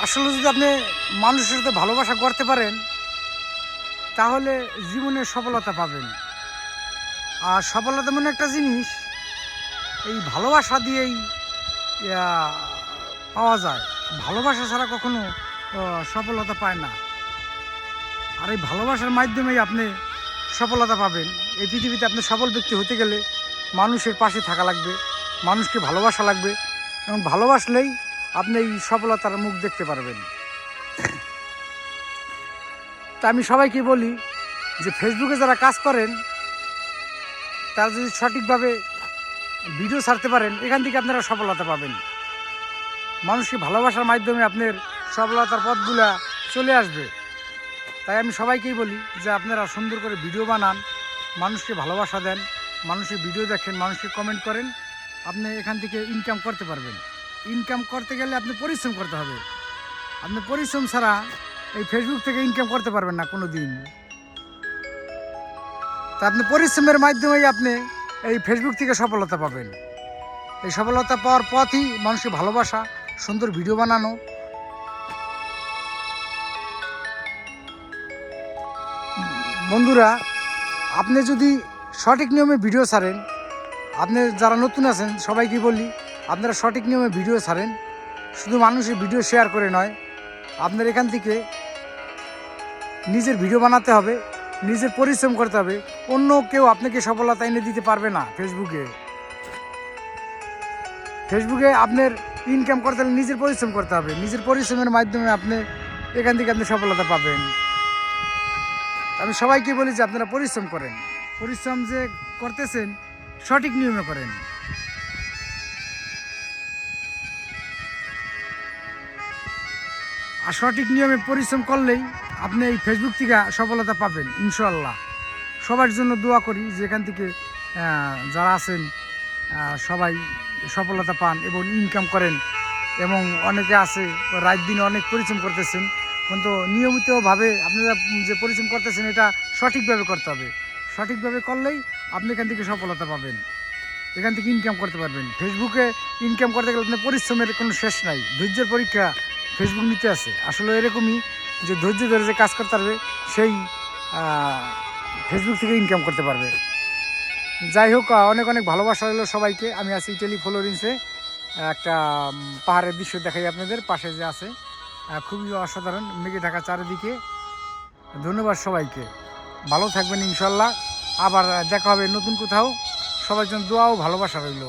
আসলে যদি আপনি মানুষের সাথে ভালোবাসা করতে পারেন তাহলে জীবনে সফলতা পাবেন। আর সফলতা এমন একটা জিনিস, এই ভালোবাসা দিয়েই ইয়া, পাওয়া যায়। ভালোবাসা ছাড়া কখনো সফলতা পায় না। আর এই ভালোবাসার মাধ্যমেই আপনি সফলতা পাবেন। এই পৃথিবীতে আপনি সফল ব্যক্তি হতে গেলে মানুষের পাশে থাকা লাগবে, মানুষকে ভালোবাসা লাগবে, এবং ভালোবাসলেই আপনি এই সফলতার মুখ দেখতে পারবেন। তা আমি সবাইকে বলি যে ফেসবুকে যারা কাজ করেন তারা যদি সঠিকভাবে ভিডিও ছাড়তে পারেন, এখান থেকে আপনারা সফলতা পাবেন। মানুষকে ভালোবাসার মাধ্যমে আপনার সফলতার পথগুলা চলে আসবে। তাই আমি সবাইকেই বলি যে আপনারা সুন্দর করে ভিডিও বানান, মানুষকে ভালোবাসা দেন, মানুষের ভিডিও দেখেন, মানুষকে কমেন্ট করেন, আপনি এখান থেকে ইনকাম করতে পারবেন। ইনকাম করতে গেলে আপনি পরিশ্রম করতে হবে। আপনি পরিশ্রম ছাড়া এই ফেসবুক থেকে ইনকাম করতে পারবেন না কোনো দিন। তা আপনি পরিশ্রমের মাধ্যমেই আপনি এই ফেসবুক থেকে সফলতা পাবেন। এই সফলতা পাওয়ার পথই মানুষকে ভালোবাসা, সুন্দর ভিডিও বানানো। বন্ধুরা, আপনি যদি সঠিক নিয়মে ভিডিও ছাড়েন, আপনি যারা নতুন আছেন সবাইকে বলি আপনারা সঠিক নিয়মে ভিডিও ছাড়েন, শুধু মানুষের ভিডিও শেয়ার করে নয়। আপনার এখান থেকে নিজের ভিডিও বানাতে হবে, নিজের পরিশ্রম করতে হবে। অন্য কেউ আপনাকে সফলতা এনে দিতে পারবে না। ফেসবুকে আপনার ইনকাম করতে হলে নিজের পরিশ্রম করতে হবে। নিজের পরিশ্রমের মাধ্যমে আপনি এখান থেকে আপনি সফলতা পাবেন। আমি সবাইকে বলি যে আপনারা পরিশ্রম করেন, পরিশ্রম যে করতেছেন সঠিক নিয়মে করেন। আর সঠিক নিয়মে পরিশ্রম করলেই আপনি এই ফেসবুক থেকে সফলতা পাবেন ইনশাআল্লাহ। সবার জন্য দোয়া করি যে এখান থেকে যারা আছেন সবাই সফলতা পান এবং ইনকাম করেন। এবং অনেকে আছে রাত দিন অনেক পরিশ্রম করতেছেন, কিন্তু নিয়মিতভাবে আপনারা যে পরিশ্রম করতেছেন এটা সঠিকভাবে করতে হবে। সঠিকভাবে করলেই আপনি এখান থেকে সফলতা পাবেন, এখান থেকে ইনকাম করতে পারবেন। ফেসবুকে ইনকাম করতে গেলে আপনার পরিশ্রমের কোনো শেষ নাই, ধৈর্যের পরীক্ষা ফেসবুক নিতে আছে। আসলে এরকমই যে ধৈর্য ধরে যে কাজ করতে পারবে সেই ফেসবুক থেকে ইনকাম করতে পারবে। যাই হোক, অনেক অনেক ভালোবাসা হলো সবাইকে। আমি আছি ইটালি ফ্লোরেন্সে, একটা পাহাড়ের দৃশ্য দেখাই আপনাদের পাশে যে আছে, খুবই অসাধারণ, মেঘে ঢাকা চারিদিকে। ধন্যবাদ সবাইকে, ভালো থাকবেন ইনশাল্লাহ। আবার দেখা হবে নতুন কোথাও। সবার জন্য দোয়া ও ভালোবাসা রইল।